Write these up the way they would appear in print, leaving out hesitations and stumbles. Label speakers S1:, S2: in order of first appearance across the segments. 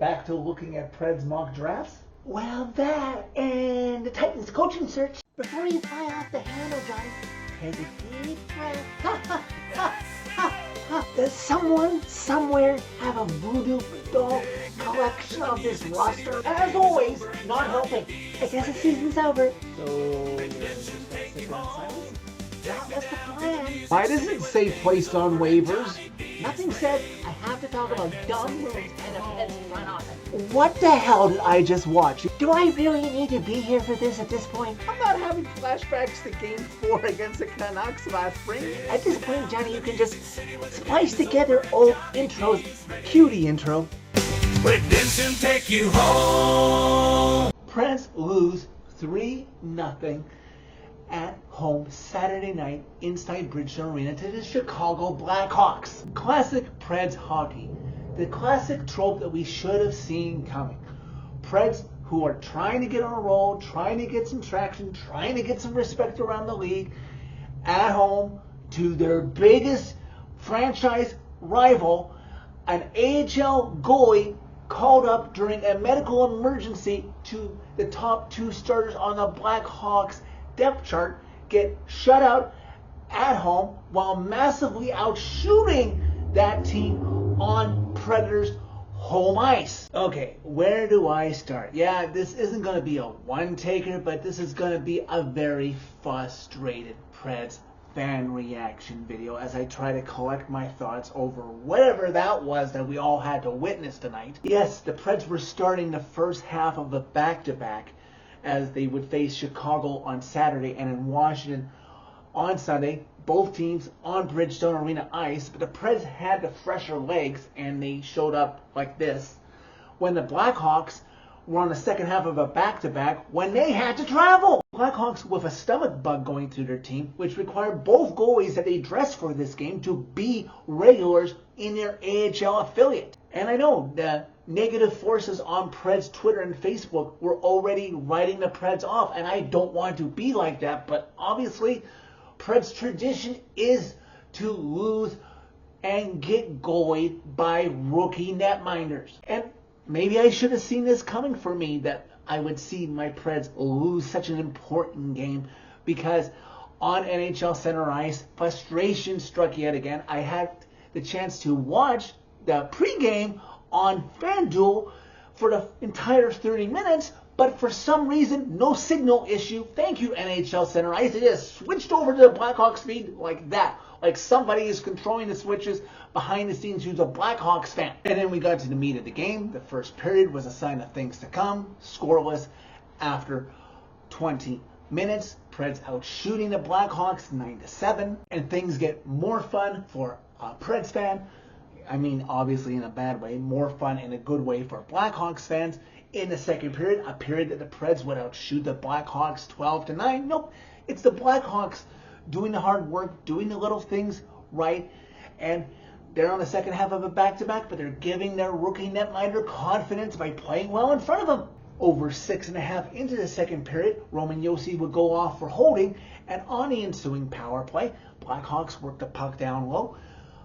S1: back to looking at Preds mock drafts?
S2: Well, that and the Titans coaching search. Before you fly off the handle, Johnny, take a deep breath. Ha ha ha ha ha. Does someone somewhere have a voodoo doll collection of this roster? As always, not helping. I guess the season's over.
S1: So, sit down silence?
S2: That was the plan.
S1: Why does it say placed on waivers?
S2: Nothing said. I have to talk about dumb moves and a Preds front office. What the hell did I just watch? Do I really need to be here for this at this point?
S1: I'm not having flashbacks to Game 4 against the Canucks last spring.
S2: At this point, Johnny, you can just splice together old intros.
S1: Cutie intro.
S3: Redemption take you home.
S1: Preds lose 3-0 at home Saturday night inside Bridgestone Arena to the Chicago Blackhawks. Classic Preds hockey. The classic trope that we should have seen coming. Preds who are trying to get on a roll, trying to get some traction, trying to get some respect around the league, at home to their biggest franchise rival, an AHL goalie called up during a medical emergency to the top two starters on the Blackhawks depth chart, get shut out at home while massively outshooting that team on Predators' home ice. Okay, where do I start? Yeah, this isn't going to be a one-taker, but this is going to be a very frustrated Preds fan reaction video as I try to collect my thoughts over whatever that was that we all had to witness tonight. Yes, the Preds were starting the first half of the back-to-back as they would face Chicago on Saturday and in Washington on Sunday. Both teams on Bridgestone Arena ice, but the Preds had the fresher legs and they showed up like this when the Blackhawks were on the second half of a back-to-back when they had to travel. Blackhawks with a stomach bug going through their team, which required both goalies that they dressed for this game to be regulars in their AHL affiliate. And I know the negative forces on Preds Twitter and Facebook were already writing the Preds off, and I don't want to be like that, but obviously Preds tradition is to lose and get goalied by rookie netminders. And maybe I should have seen this coming for me, that I would see my Preds lose such an important game, because on NHL Center Ice, frustration struck yet again. I had the chance to watch the pregame on FanDuel for the entire 30 minutes, but for some reason, no signal issue. Thank you, NHL Center Ice. It just switched over to the Blackhawks feed like that. Like somebody is controlling the switches behind the scenes who's a Blackhawks fan. And then we got to the meat of the game. The first period was a sign of things to come. Scoreless after 20 minutes. Preds out shooting the Blackhawks 9-7. And things get more fun for a Preds fan. I mean, obviously in a bad way. More fun in a good way for Blackhawks fans. In the second period, a period that the Preds would outshoot the Blackhawks 12-9. Nope, it's the Blackhawks doing the hard work, doing the little things right, and they're on the second half of a back-to-back, but they're giving their rookie netminder confidence by playing well in front of them. Over 6.5 into the second period, Roman Josi would go off for holding, and on the ensuing power play, Blackhawks work the puck down low.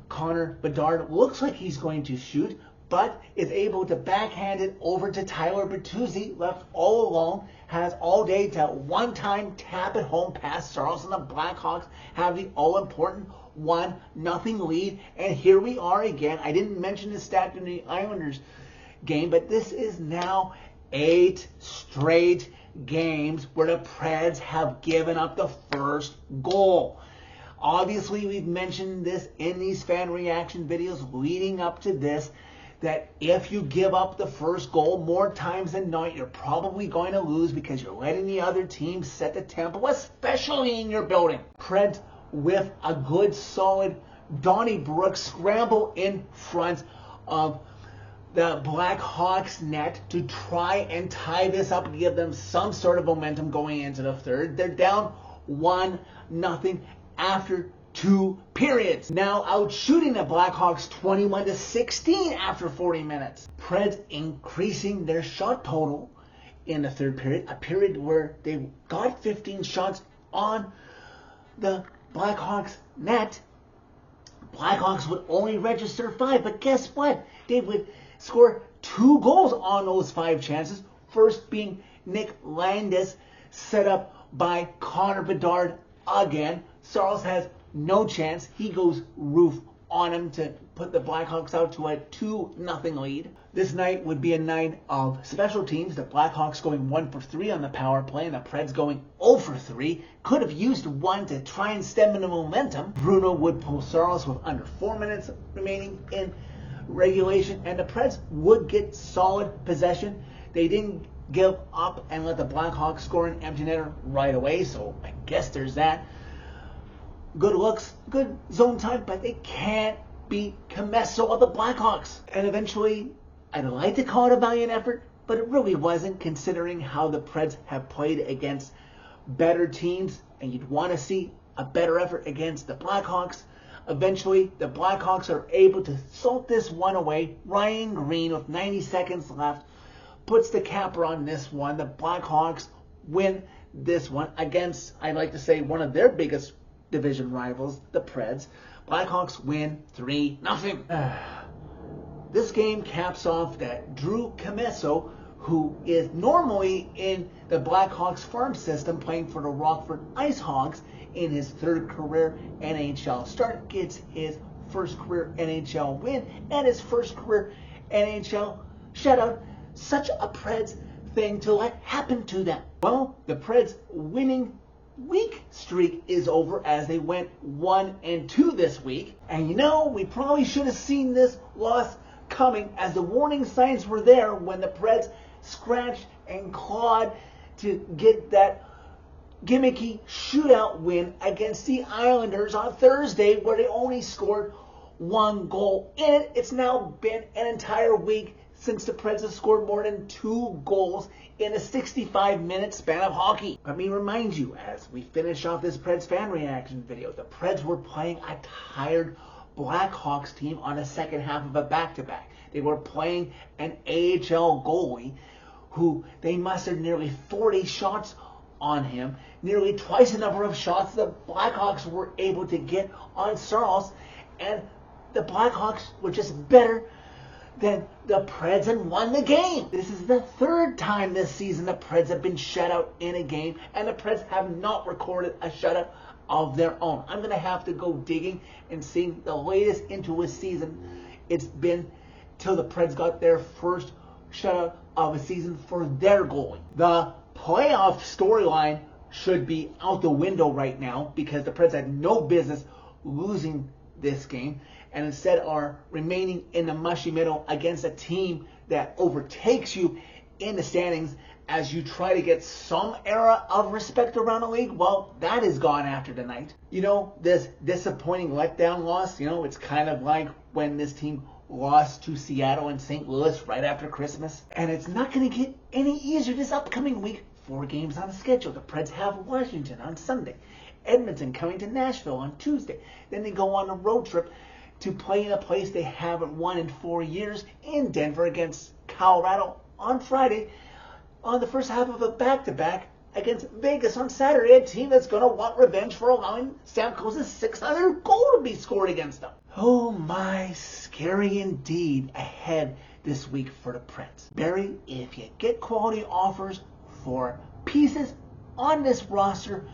S1: Connor Bedard looks like he's going to shoot, but is able to backhand it over to Tyler Bertuzzi, left all alone, has all day to one-time tap it home past Saros, and the Blackhawks have the all-important 1-0 lead. And here we are again. I didn't mention this stat in the Islanders game, but this is now 8 straight games where the Preds have given up the first goal. Obviously, we've mentioned this in these fan reaction videos leading up to this, that if you give up the first goal more times than not, you're probably going to lose because you're letting the other team set the tempo, especially in your building. Preds with a good, solid Donnybrook scramble in front of the Blackhawks net to try and tie this up and give them some sort of momentum going into the third. They're down 1-0 after 2 periods. Now out shooting the Blackhawks 21-16 after 40 minutes. Preds increasing their shot total in the third period, a period where they got 15 shots on the Blackhawks net. Blackhawks would only register 5, but guess what? They would score 2 goals on those 5 chances. First being Nick Landis, set up by Connor Bedard again. Saros has no chance. He goes roof on him to put the Blackhawks out to a 2-0 lead. This night would be a night of special teams. The Blackhawks going 1 for 3 on the power play, and the Preds going 0 for 3. Could have used one to try and stem the momentum. Bruno would pull Saros with under 4 minutes remaining in regulation, and the Preds would get solid possession. They didn't give up and let the Blackhawks score an empty netter right away, so I guess there's that. Good looks, good zone time, but they can't beat Comesso of the Blackhawks. And eventually, I'd like to call it a valiant effort, but it really wasn't, considering how the Preds have played against better teams, and you'd want to see a better effort against the Blackhawks. Eventually, the Blackhawks are able to salt this one away. Ryan Green, with 90 seconds left, puts the capper on this one. The Blackhawks win this one against, I'd like to say, one of their biggest division rivals, the Preds. Blackhawks win 3-0. This game caps off that Drew Comesso, who is normally in the Blackhawks farm system playing for the Rockford Ice Hogs in his 3rd career NHL start, gets his first career NHL win and his first career NHL shutout. Such a Preds thing to let happen to them. Well, the Preds winning week streak is over, as they went 1-2 this week. And we probably should have seen this loss coming, as the warning signs were there when the Preds scratched and clawed to get that gimmicky shootout win against the Islanders on Thursday, where they only scored 1 goal in it. It's now been an entire week since the Preds have scored more than 2 goals in a 65-minute span of hockey. Let me remind you, as we finish off this Preds fan reaction video, the Preds were playing a tired Blackhawks team on the second half of a back-to-back. They were playing an AHL goalie who they mustered nearly 40 shots on him, nearly twice the number of shots the Blackhawks were able to get on Saros, and the Blackhawks were just better than the Preds and won the game. This is the 3rd time this season the Preds have been shut out in a game, and the Preds have not recorded a shutout of their own. I'm going to have to go digging and seeing the latest into a season it's been till the Preds got their first shutout of a season for their goalie. The playoff storyline should be out the window right now, because the Preds had no business losing this game, and instead are remaining in the mushy middle against a team that overtakes you in the standings as you try to get some era of respect around the league. Well, that is gone after tonight. This disappointing letdown loss, it's kind of like when this team lost to Seattle and St. Louis right after Christmas. And it's not going to get any easier this upcoming week. 4 games on the schedule. The Preds have Washington on Sunday, Edmonton coming to Nashville on Tuesday. Then they go on a road trip to play in a place they haven't won in 4 years, in Denver, against Colorado on Friday, on the first half of a back-to-back against Vegas on Saturday, a team that's going to want revenge for allowing Stamkos' 600th goal to be scored against them. Oh my, scary indeed ahead this week for the Preds. Barry, if you get quality offers for pieces on this roster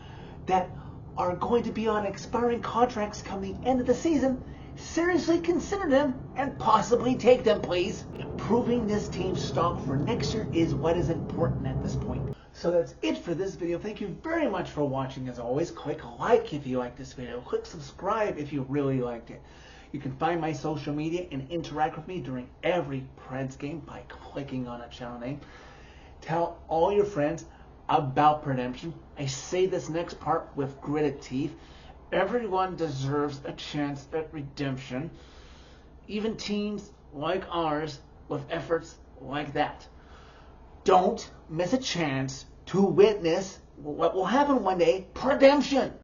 S1: that are going to be on expiring contracts come the end of the season, seriously consider them and possibly take them, please. Improving this team's stock for next year is what is important at this point. So that's it for this video. Thank you very much for watching. As always, click like if you liked this video. Click subscribe if you really liked it. You can find my social media and interact with me during every Preds game by clicking on a channel name. Tell all your friends about redemption. I say this next part with gritted teeth. Everyone deserves a chance at redemption, even teams like ours with efforts like that. Don't miss a chance to witness what will happen one day, redemption.